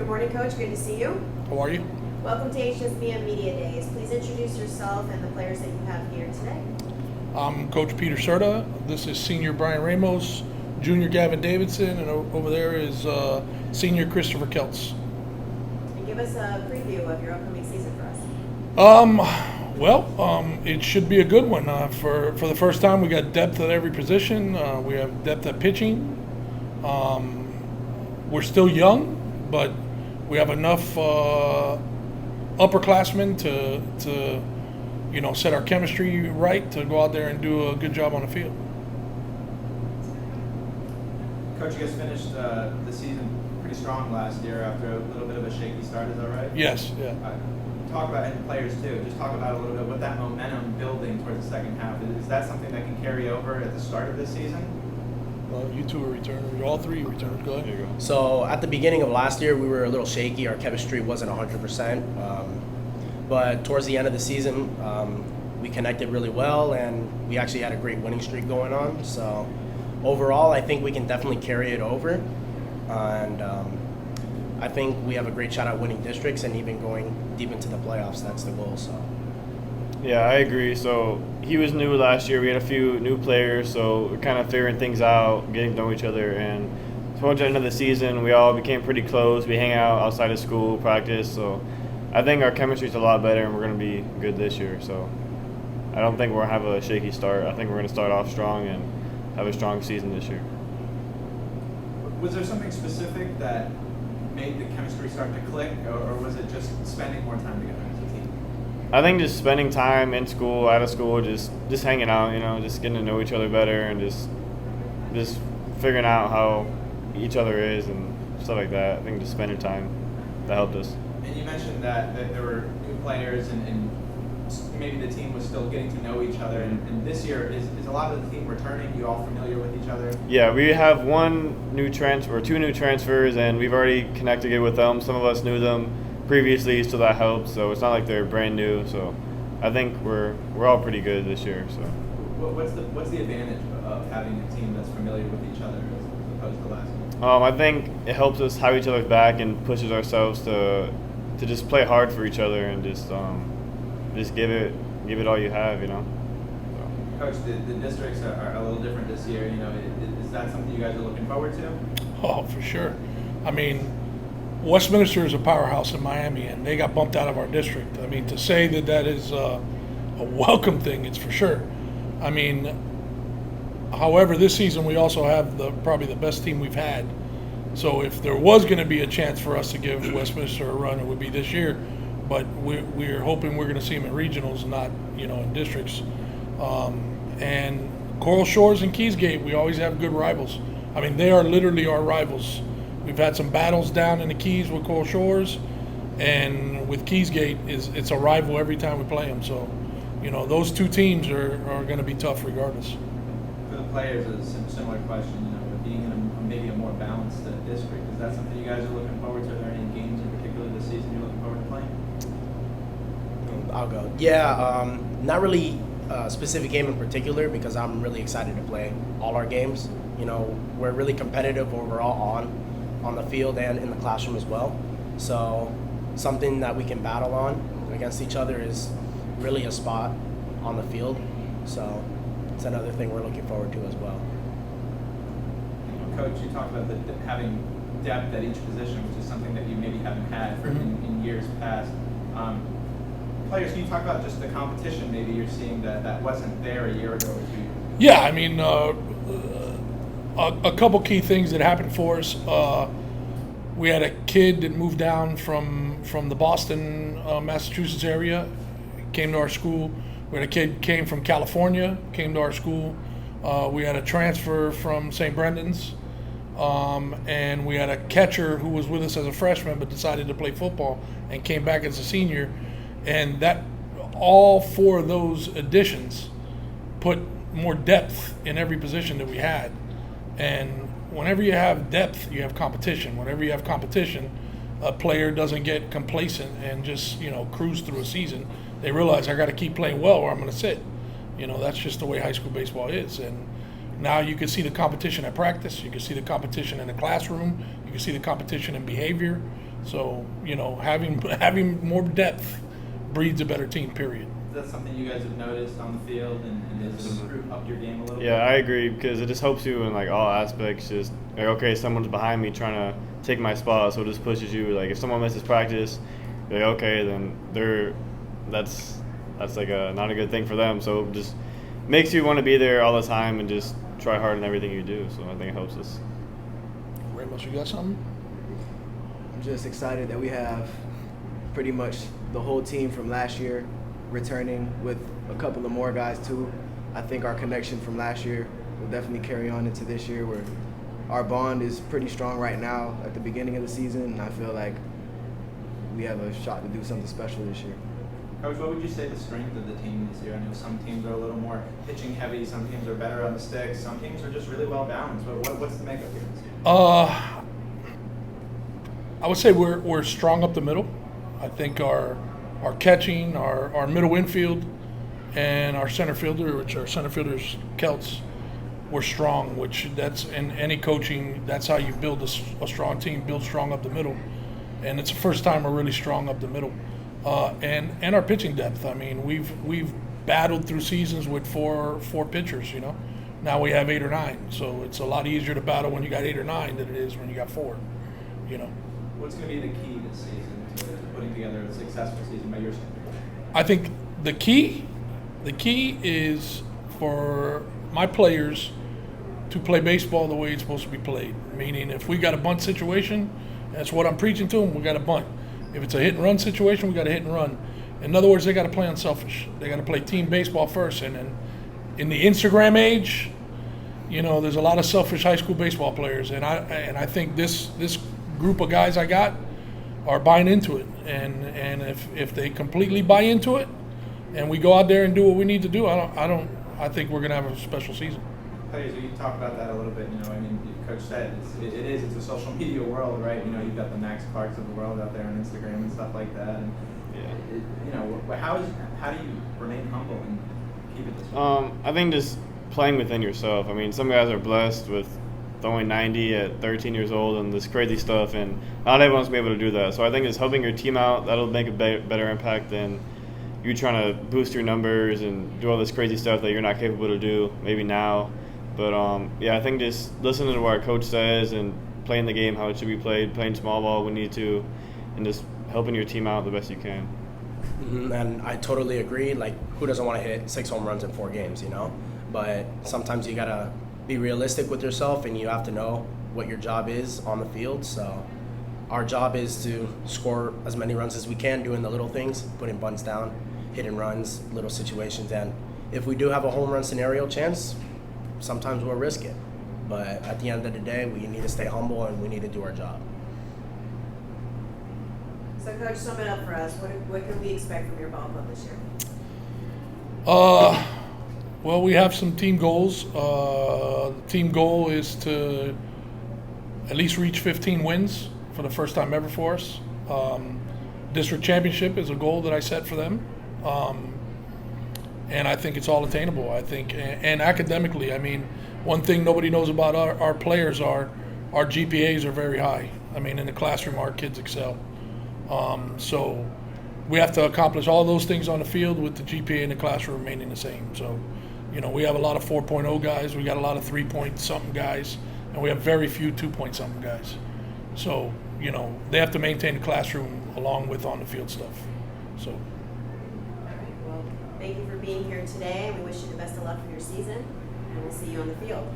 Good morning, Coach. Good to see you. How are you? Welcome to HSBN Media Days. Please introduce yourself and the players that you have here today. I'm Coach Peter Serta. This is Senior Brian Ramos, Junior Gavin Davidson, and over there is Senior Christopher Keltz. And give us a preview of your upcoming season for us. It should be a good one. For the first time, we got depth at every position. We have depth at pitching. We're still young, but we have enough upperclassmen to set our chemistry right to go out there and do a good job on the field. Coach, you guys finished the season pretty strong last year after a little bit of a shaky start. Is that right? Yes. Yeah. Talk about, and players too, just talk about a little bit what that momentum building towards the second half. Is that something that can carry over at the start of this season? Well, you two are returners. All three returners. Go ahead. There you go. So at the beginning of last year, we were a little shaky. Our chemistry wasn't 100%. But towards the end of the season, we connected really well, and we actually had a great winning streak going on. So overall, I think we can definitely carry it over. And I think we have a great shot at winning districts and even going deep into the playoffs. That's the goal. So. Yeah, I agree. So he was new last year. We had a few new players, so we're kind of figuring things out, getting to know each other. And towards the end of the season, we all became pretty close. We hang out outside of school, practice. So I think our chemistry is a lot better, and we're going to be good this year. So I don't think we're going to have a shaky start. I think we're going to start off strong and have a strong season this year. Was there something specific that made the chemistry start to click, or was it just spending more time together as a team? I think just spending time in school, out of school, just hanging out, just getting to know each other better, and just figuring out how each other is and stuff like that. I think just spending time, that helped us. And you mentioned that there were new players and maybe the team was still getting to know each other. And this year, is a lot of the team returning? You all familiar with each other? Yeah, we have two new transfers, and we've already connected good with them. Some of us knew them previously, so that helps. So it's not like they're brand new. So I think we're all pretty good this year. So what's the advantage of having a team that's familiar with each other as opposed to last year? I think it helps us have each other's back and pushes ourselves to just play hard for each other and just give it all you have. So. Coach, the districts are a little different this year. Is that something you guys are looking forward to? Oh, for sure. I mean, Westminster is a powerhouse in Miami, and they got bumped out of our district. I mean, to say that is a welcome thing, it's for sure. I mean, however, this season we also have probably the best team we've had. So if there was going to be a chance for us to give Westminster a run, it would be this year. But we're hoping we're going to see them in regionals, not in districts. And Coral Shores and Keysgate, we always have good rivals. I mean, they are literally our rivals. We've had some battles down in the Keys with Coral Shores, and with Keysgate, it's a rival every time we play them. So, those two teams are going to be tough regardless. For the players, it's a similar question. Being in maybe a more balanced district, is that something you guys are looking forward to? Are there any games in particular this season you're looking forward to playing? I'll go. Yeah, not really a specific game in particular because I'm really excited to play all our games. We're really competitive overall on the field and in the classroom as well. So something that we can battle on against each other is really a spot on the field. So it's another thing we're looking forward to as well. Coach, you talked about having depth at each position, which is something that you maybe haven't had in years past. Players, can you talk about just the competition maybe you're seeing that wasn't there a year ago or 2 years? Yeah, I mean, a couple key things that happened for us. We had a kid that moved down from the Boston, Massachusetts area, came to our school. We had a kid came from California, came to our school. We had a transfer from St. Brendan's, and we had a catcher who was with us as a freshman but decided to play football and came back as a senior. And that all four of those additions put more depth in every position that we had. And whenever you have depth, you have competition. Whenever you have competition, a player doesn't get complacent and just cruise through a season. They realize I got to keep playing well or I'm going to sit. That's just the way high school baseball is. And now you can see the competition at practice. You can see the competition in the classroom. You can see the competition in behavior. So, having more depth breeds a better team, period. Is that something you guys have noticed on the field, and has it upped your game a little bit? Yeah, I agree, because it just helps you in like all aspects. Just like, okay, someone's behind me trying to take my spot, so it just pushes you. Like if someone misses practice, you're like, okay, then that's like not a good thing for them. So it just makes you want to be there all the time and just try hard in everything you do. So I think it helps us. Ramos, you got something? I'm just excited that we have pretty much the whole team from last year returning with a couple of more guys too. I think our connection from last year will definitely carry on into this year, where our bond is pretty strong right now at the beginning of the season, and I feel like we have a shot to do something special this year. Coach, what would you say the strength of the team this year? I know some teams are a little more pitching heavy, some teams are better on the sticks, some teams are just really well balanced. What's the makeup here this year? I would say we're strong up the middle. I think our catching, our middle infield, and our center fielder, which our center fielders, Celts, we're strong, which that's in any coaching, that's how you build a strong team, build strong up the middle. And it's the first time we're really strong up the middle. And our pitching depth. I mean, we've battled through seasons with four pitchers, Now we have 8 or 9. So it's a lot easier to battle when you got 8 or 9 than it is when you got 4, What's going to be the key this season to putting together a successful season by your standards? I think the key is for my players to play baseball the way it's supposed to be played. Meaning, if we got a bunt situation, that's what I'm preaching to them. We got a bunt. If it's a hit and run situation, we got a hit and run. In other words, they got to play unselfish. They got to play team baseball first. And then in the Instagram age, there's a lot of selfish high school baseball players, and I think this group of guys I got are buying into it. And if they completely buy into it, and we go out there and do what we need to do, I think we're gonna have a special season. Players, you talk about that a little bit. Coach said it's a social media world, right? You've got the Max Clarks of the world out there on Instagram and stuff like that. And how do you remain humble and keep it this way? I think just playing within yourself. I mean, some guys are blessed with throwing 90 at 13 years old and this crazy stuff, and not everyone's gonna be able to do that. So I think just helping your team out, that'll make a better impact than you trying to boost your numbers and do all this crazy stuff that you're not capable to do maybe now. But I think just listening to what our coach says and playing the game how it should be played, playing small ball when you need to, and just helping your team out the best you can. Mm-hmm. And I totally agree. Like, who doesn't want to hit 6 home runs in 4 games, But sometimes you got to be realistic with yourself, and you have to know what your job is on the field. So our job is to score as many runs as we can, doing the little things, putting bunts down, hitting runs, little situations. And if we do have a home run scenario chance, sometimes we'll risk it. But at the end of the day, we need to stay humble and we need to do our job. So, Coach, sum it up for us. What can we expect from your ball club this year? Well, we have some team goals. The team goal is to at least reach 15 wins for the first time ever for us. District championship is a goal that I set for them. And I think it's all attainable. I think, and academically, I mean, one thing nobody knows about our players are our GPAs are very high. I mean, in the classroom, our kids excel. So we have to accomplish all those things on the field with the GPA in the classroom remaining the same. So, we have a lot of 4.0 guys. We got a lot of 3-point-something guys, and we have very few 2-point-something guys. So, they have to maintain the classroom along with on-the-field stuff. So. All right. Well, thank you for being here today, and we wish you the best of luck for your season, and we'll see you on the field.